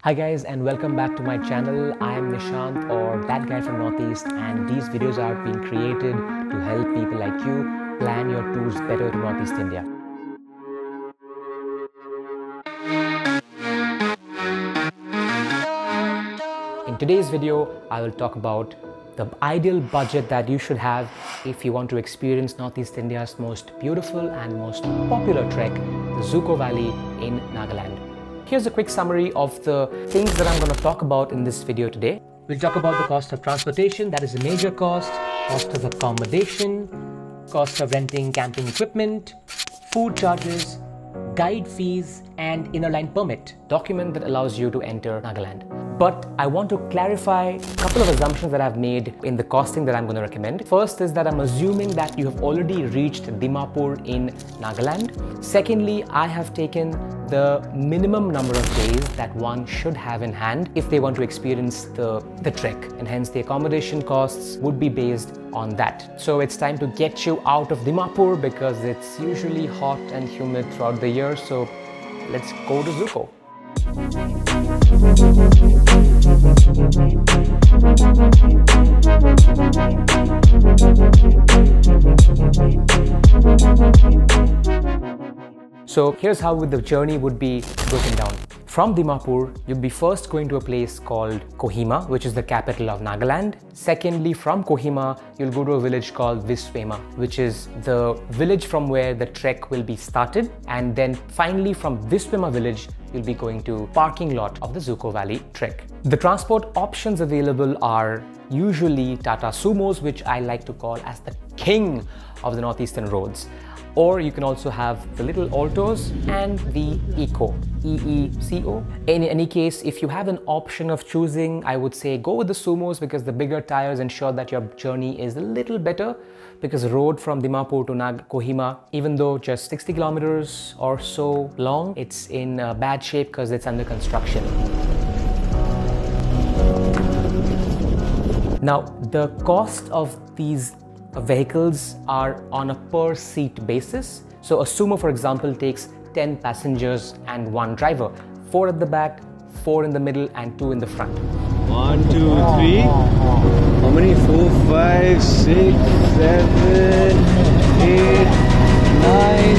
Hi guys, and welcome back to my channel. I am Nishant, or that guy from Northeast, and these videos are being created to help people like you plan your tours better to Northeast India. In today's video, I will talk about the ideal budget that you should have if you want to experience Northeast India's most beautiful and most popular trek, the Dzükou Valley in Nagaland. Here's a quick summary of the things that I'm going to talk about in this video today. We'll talk about the cost of transportation, that is a major cost of accommodation, cost of renting camping equipment, food charges, guide fees, and inner line permit, document that allows you to enter Nagaland. But I want to clarify a couple of assumptions that I've made in the costing that I'm going to recommend. First is that I'm assuming that you have already reached Dimapur in Nagaland. Secondly, I have taken the minimum number of days that one should have in hand if they want to experience the trek, and hence the accommodation costs would be based on that. So it's time to get you out of Dimapur because it's usually hot and humid throughout the year. So let's go to Dzükou. So here's how the journey would be broken down. From Dimapur, you'll be first going to a place called Kohima, which is the capital of Nagaland. Secondly, from Kohima, you'll go to a village called Viswema, which is the village from where the trek will be started. And then finally, from Viswema village, you'll be going to parking lot of the Dzükou Valley trek. The transport options available are usually Tata Sumos, which I like to call as the king of the northeastern roads. Or you can also have the little altos and the eco, E-E-C-O. In any case, if you have an option of choosing, I would say go with the Sumos because the bigger tires ensure that your journey is a little better, because the road from Dimapur to Kohima, even though just 60 kilometers or so long, it's in bad shape because it's under construction. Now, the cost of these vehicles are on a per seat basis. So a sumo, for example, takes 10 passengers and 1 driver, 4 at the back, 4 in the middle, and 2 in the front. 1, 2, 3. How many? 4, 5, 6, 7, 8, 9,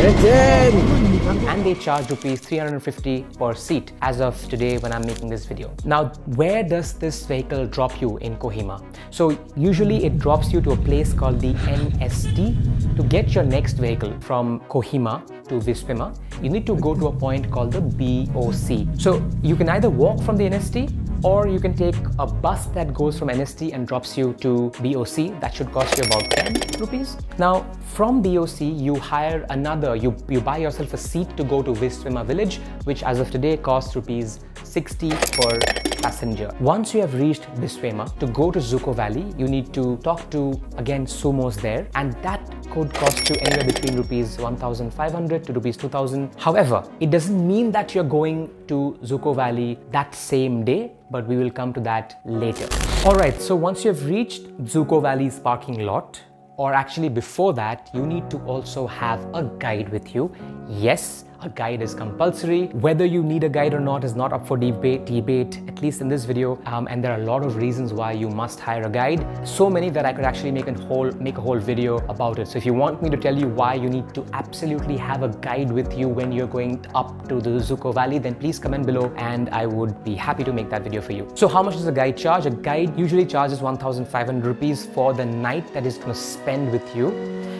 and 10. And they charge rupees 350 per seat as of today when I'm making this video. Now, where does this vehicle drop you in Kohima? So usually it drops you to a place called the NST. To get your next vehicle from Kohima to Viswema, you need to go to a point called the BOC. So you can either walk from the NST, or you can take a bus that goes from NST and drops you to BOC. That should cost you about 10 rupees. Now, from BOC, you hire another, you buy yourself a seat to go to Viswema village, which as of today costs rupees 60 per passenger. Once you have reached Viswema, to go to Dzükou Valley, you need to talk to, again, sumos there, and that could cost you anywhere between rupees 1,500 to rupees 2,000. However, it doesn't mean that you're going to Dzükou Valley that same day, but we will come to that later. Alright, so once you've reached Dzükou Valley's parking lot, or actually before that, you need to also have a guide with you. Yes, a guide is compulsory. Whether you need a guide or not is not up for debate, at least in this video. And there are a lot of reasons why you must hire a guide. So many that I could actually make a whole video about it. So if you want me to tell you why you need to absolutely have a guide with you when you're going up to the Dzükou Valley, then please comment below and I would be happy to make that video for you. So how much does a guide charge? A guide usually charges 1,500 rupees for the night that is going to spend with you.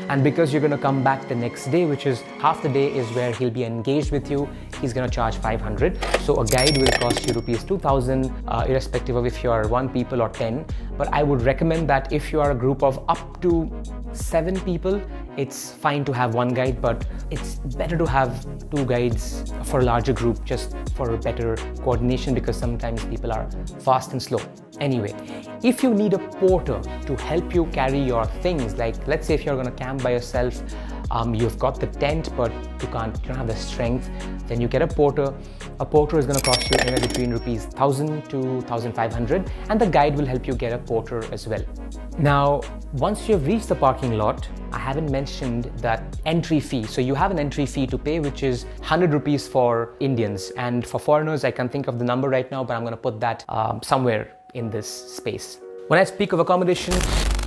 And because you're going to come back the next day, which is half the day is where he'll be engaged with you, he's going to charge 500. So a guide will cost you rupees 2,000, irrespective of if you are 1 people or 10. But I would recommend that if you are a group of up to 7 people, it's fine to have 1 guide, but it's better to have 2 guides for a larger group, just for better coordination, because sometimes people are fast and slow. Anyway, if you need a porter to help you carry your things, like let's say if you're going to camp by yourself You've got the tent, but you don't have the strength. Then you get a porter. A porter is going to cost you anywhere between rupees 1,000 to 1,500, and the guide will help you get a porter as well. Now, once you've reached the parking lot, I haven't mentioned that entry fee. So you have an entry fee to pay, which is 100 rupees for Indians. And for foreigners, I can't think of the number right now, but I'm going to put that somewhere in this space. When I speak of accommodation,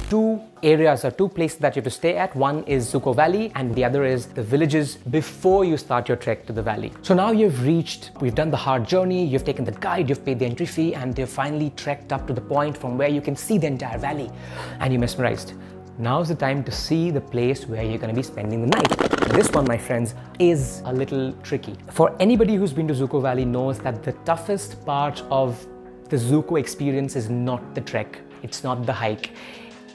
two places that you have to stay at. One is Dzükou Valley and the other is the villages before you start your trek to the valley. So now we've done the hard journey, you've taken the guide, you've paid the entry fee, and you've finally trekked up to the point from where you can see the entire valley and you're mesmerized. Now's the time to see the place where you're going to be spending the night. This one, my friends, is a little tricky. For anybody who's been to Dzükou Valley knows that the toughest part of the Dzükou experience is not the trek, it's not the hike,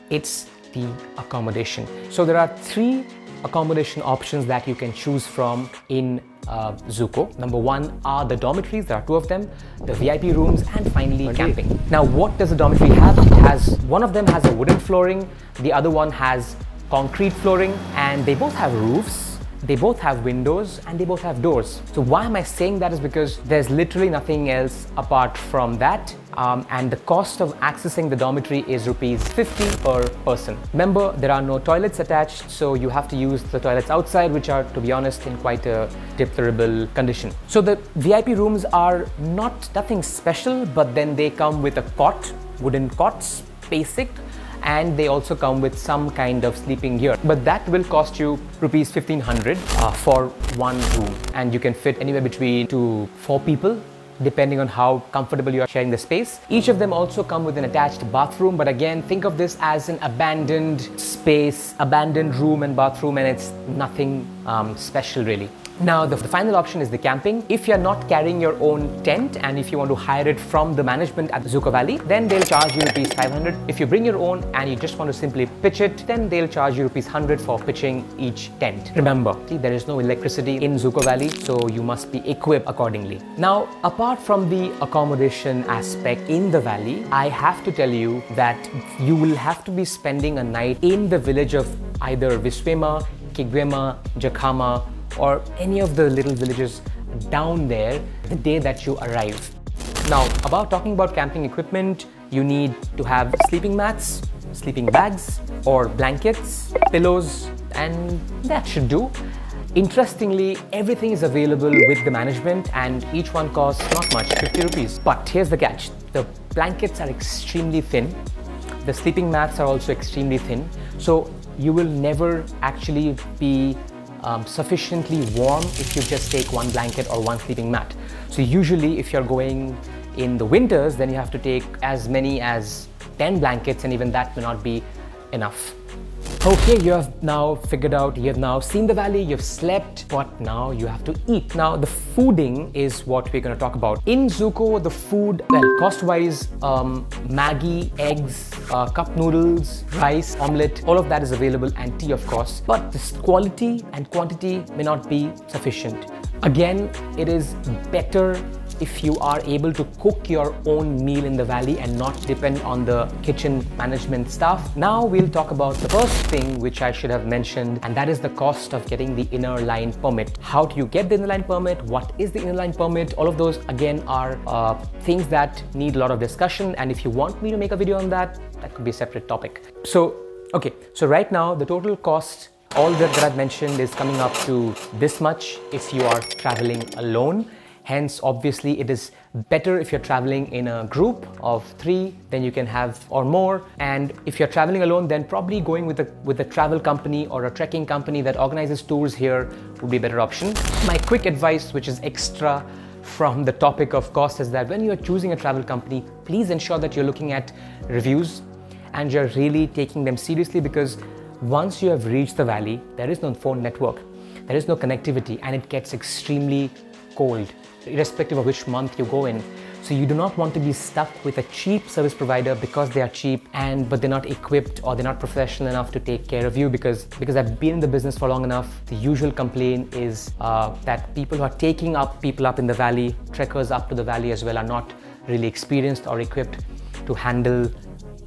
it's the accommodation. So there are 3 accommodation options that you can choose from in Dzükou. Number 1 are the dormitories, there are 2 of them, the VIP rooms, and finally camping. Now, what does the dormitory have? One of them has a wooden flooring, the other one has concrete flooring, and they both have roofs. They both have windows and they both have doors. So why am I saying that is because there's literally nothing else apart from that. And the cost of accessing the dormitory is rupees 50 per person. Remember, there are no toilets attached, so you have to use the toilets outside, which are, to be honest, in quite a deplorable condition. So the VIP rooms are nothing special, but then they come with a cot, wooden cots, basic, and they also come with some kind of sleeping gear, but that will cost you rupees 1,500 for one room, and you can fit anywhere between 2 to 4 people depending on how comfortable you are sharing the space. Each of them also come with an attached bathroom, but again, think of this as an abandoned space, abandoned room and bathroom, and it's nothing special really. Now, the final option is the camping. If you're not carrying your own tent and if you want to hire it from the management at the Dzükou Valley, then they'll charge you rupees 500. If you bring your own and you just want to simply pitch it, then they'll charge you rupees 100 for pitching each tent. Remember, there is no electricity in Dzükou Valley, so you must be equipped accordingly. Now, apart from the accommodation aspect in the valley, I have to tell you that you will have to be spending a night in the village of either Viswema, Kigwema, Jakhama, or any of the little villages down there the day that you arrive. Now, talking about camping equipment, you need to have sleeping mats, sleeping bags, or blankets, pillows, and that should do. Interestingly, everything is available with the management and each one costs not much, 50 rupees. But here's the catch, the blankets are extremely thin, the sleeping mats are also extremely thin, so you will never actually be sufficiently warm if you just take one blanket or one sleeping mat. So usually if you're going in the winters, then you have to take as many as 10 blankets, and even that may not be enough. Okay, you have now figured out, you have now seen the valley, you've slept, but now you have to eat. Now, the fooding is what we're going to talk about. In Dzükou, the food, well, cost-wise, Maggi, eggs, cup noodles, rice, omelette, all of that is available, and tea, of course. But the quality and quantity may not be sufficient. Again, it is better if you are able to cook your own meal in the valley and not depend on the kitchen management staff. Now we'll talk about the first thing which I should have mentioned, and that is the cost of getting the inner line permit. How do you get the inner line permit? What is the inner line permit? All of those again are things that need a lot of discussion, and if you want me to make a video on that, that could be a separate topic. So right now the total cost, all that I've mentioned, is coming up to this much if you are traveling alone. Hence, obviously, it is better if you're traveling in a group of 3, then you can have, or more. And if you're traveling alone, then probably going with a travel company or a trekking company that organizes tours here would be a better option. My quick advice, which is extra from the topic of cost, is that when you're choosing a travel company, please ensure that you're looking at reviews and you're really taking them seriously, because once you have reached the valley, there is no phone network, there is no connectivity, and it gets extremely cold, irrespective of which month you go in. So you do not want to be stuck with a cheap service provider because they are cheap but they're not equipped or they're not professional enough to take care of you, because I've been in the business for long enough. The usual complaint is that people who are taking people up in the valley, trekkers up to the valley as well, are not really experienced or equipped to handle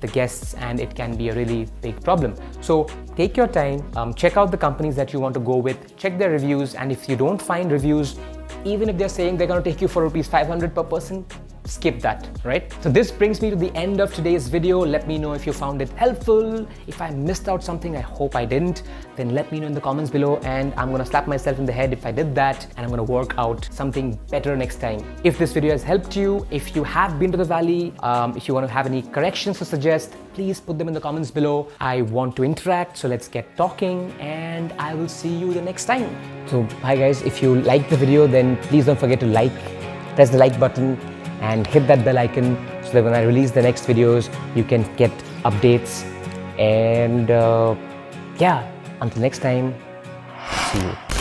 the guests, and it can be a really big problem. So take your time, check out the companies that you want to go with, check their reviews, and if you don't find reviews, even if they're saying they're going to take you for rupees 500 per person, skip that, right? So this brings me to the end of today's video. Let me know if you found it helpful. If I missed out something, I hope I didn't, then let me know in the comments below, and I'm gonna slap myself in the head if I did that, and I'm gonna work out something better next time. If this video has helped you, if you have been to the valley, if you want to have any corrections to suggest, please put them in the comments below. I want to interact, so let's get talking, and I will see you the next time. So bye guys. If you liked the video, then please don't forget to press the like button and hit that bell icon so that when I release the next videos, you can get updates. And yeah, until next time, see you.